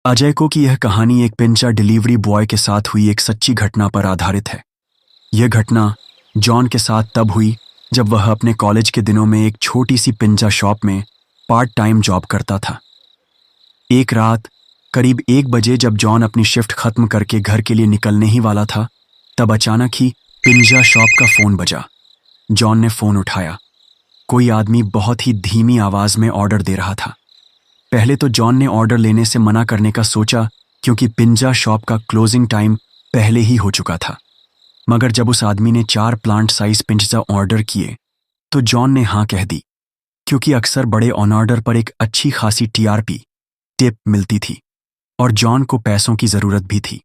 अजय को की यह कहानी एक पिज्जा डिलीवरी बॉय के साथ हुई एक सच्ची घटना पर आधारित है। यह घटना जॉन के साथ तब हुई जब वह अपने कॉलेज के दिनों में एक छोटी सी पिज्जा शॉप में पार्ट टाइम जॉब करता था। एक रात करीब 1 बजे जब जॉन अपनी शिफ्ट खत्म करके घर के लिए निकलने ही वाला था, तब अचानक ही पिज्जा शॉप का फोन बजा। जॉन ने फोन उठाया। कोई आदमी बहुत ही धीमी आवाज में ऑर्डर दे रहा था। पहले तो जॉन ने ऑर्डर लेने से मना करने का सोचा, क्योंकि पिज्जा शॉप का क्लोजिंग टाइम पहले ही हो चुका था। मगर जब उस आदमी ने 4 प्लांट साइज पिज्जा ऑर्डर किए तो जॉन ने हाँ कह दी, क्योंकि अक्सर बड़े ऑन ऑर्डर पर एक अच्छी खासी टीआरपी टिप मिलती थी और जॉन को पैसों की जरूरत भी थी।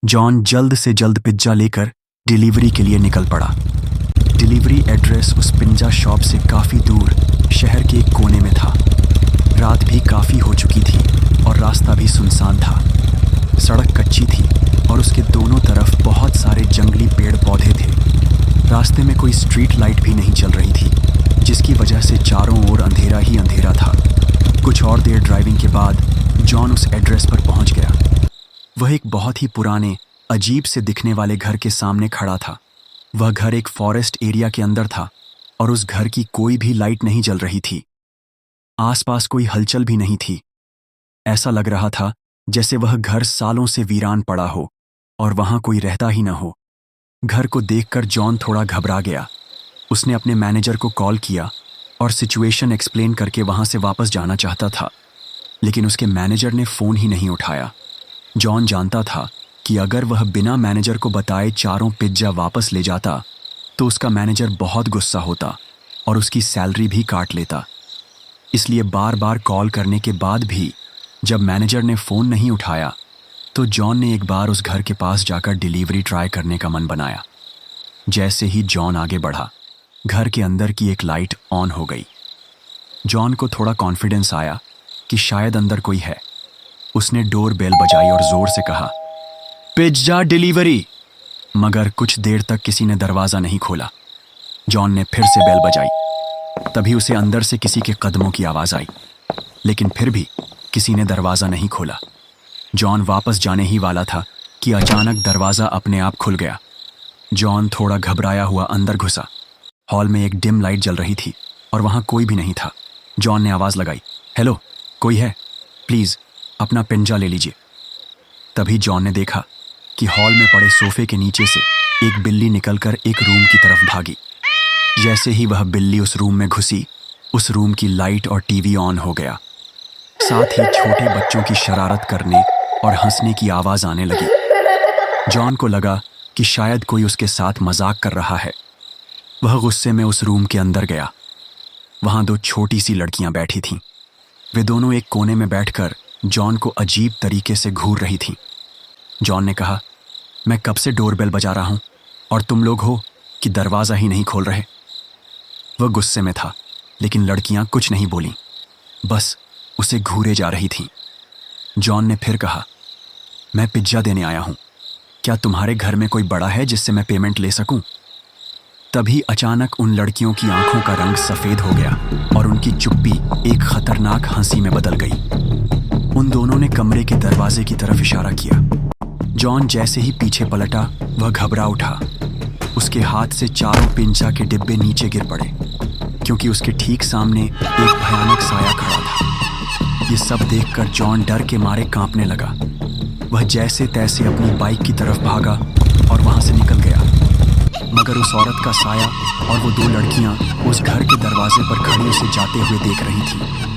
जॉन जल्द से जल्द पिज्जा लेकर डिलीवरी के लिए निकल पड़ा। डिलीवरी एड्रेस उस पिज्जा शॉप से काफ़ी दूर शहर के एक कोने में था। रात भी काफ़ी हो चुकी थी और रास्ता भी सुनसान था। सड़क कच्ची थी और उसके दोनों तरफ बहुत सारे जंगली पेड़ पौधे थे। रास्ते में कोई स्ट्रीट लाइट भी नहीं चल रही थी, जिसकी वजह से चारों ओर अंधेरा ही अंधेरा था। कुछ और देर ड्राइविंग के बाद जॉन उस एड्रेस पर पहुंच गया। वह एक बहुत ही पुराने अजीब से दिखने वाले घर के सामने खड़ा था। वह घर एक फॉरेस्ट एरिया के अंदर था और उस घर की कोई भी लाइट नहीं जल रही थी। आसपास कोई हलचल भी नहीं थी। ऐसा लग रहा था जैसे वह घर सालों से वीरान पड़ा हो और वहां कोई रहता ही न हो। घर को देखकर जॉन थोड़ा घबरा गया। उसने अपने मैनेजर को कॉल किया और सिचुएशन एक्सप्लेन करके वहां से वापस जाना चाहता था, लेकिन उसके मैनेजर ने फ़ोन ही नहीं उठाया। जॉन जानता था कि अगर वह बिना मैनेजर को बताए चारों पिज्जा वापस ले जाता तो उसका मैनेजर बहुत गुस्सा होता और उसकी सैलरी भी काट लेता। इसलिए बार बार कॉल करने के बाद भी जब मैनेजर ने फ़ोन नहीं उठाया तो जॉन ने एक बार उस घर के पास जाकर डिलीवरी ट्राई करने का मन बनाया। जैसे ही जॉन आगे बढ़ा, घर के अंदर की एक लाइट ऑन हो गई। जॉन को थोड़ा कॉन्फिडेंस आया कि शायद अंदर कोई है। उसने डोर बेल बजाई और ज़ोर से कहा, पिज्जा डिलीवरी। मगर कुछ देर तक किसी ने दरवाज़ा नहीं खोला। जॉन ने फिर से बेल बजाई। तभी उसे अंदर से किसी के कदमों की आवाज़ आई, लेकिन फिर भी किसी ने दरवाज़ा नहीं खोला। जॉन वापस जाने ही वाला था कि अचानक दरवाज़ा अपने आप खुल गया। जॉन थोड़ा घबराया हुआ अंदर घुसा। हॉल में एक डिम लाइट जल रही थी और वहाँ कोई भी नहीं था। जॉन ने आवाज़ लगाई, हेलो, कोई है? प्लीज़ अपना पिज्जा ले लीजिए। तभी जॉन ने देखा कि हॉल में पड़े सोफे के नीचे से एक बिल्ली निकलकर एक रूम की तरफ भागी। जैसे ही वह बिल्ली उस रूम में घुसी, उस रूम की लाइट और टीवी ऑन हो गया। साथ ही छोटे बच्चों की शरारत करने और हंसने की आवाज़ आने लगी। जॉन को लगा कि शायद कोई उसके साथ मजाक कर रहा है। वह गुस्से में उस रूम के अंदर गया। वहाँ 2 छोटी सी लड़कियाँ बैठी थीं। वे दोनों एक कोने में बैठकर जॉन को अजीब तरीके से घूर रही थीं। जॉन ने कहा, मैं कब से डोरबेल बजा रहा हूँ और तुम लोग हो कि दरवाज़ा ही नहीं खोल रहे। वह गुस्से में था, लेकिन लड़कियां कुछ नहीं बोलीं, बस उसे घूरे जा रही थीं। जॉन ने फिर कहा, मैं पिज्जा देने आया हूं। क्या तुम्हारे घर में कोई बड़ा है जिससे मैं पेमेंट ले सकूं? तभी अचानक उन लड़कियों की आंखों का रंग सफ़ेद हो गया और उनकी चुप्पी एक खतरनाक हंसी में बदल गई। उन दोनों ने कमरे के दरवाजे की तरफ इशारा किया। जॉन जैसे ही पीछे पलटा, वह घबरा उठा। उसके हाथ से चारों पिज्जा के डिब्बे नीचे गिर पड़े, क्योंकि उसके ठीक सामने एक भयानक साया खड़ा था। ये सब देखकर जॉन डर के मारे कांपने लगा। वह जैसे तैसे अपनी बाइक की तरफ भागा और वहां से निकल गया। मगर उस औरत का साया और वो 2 लड़कियां उस घर के दरवाजे पर खड़ी उसे जाते हुए देख रही थीं।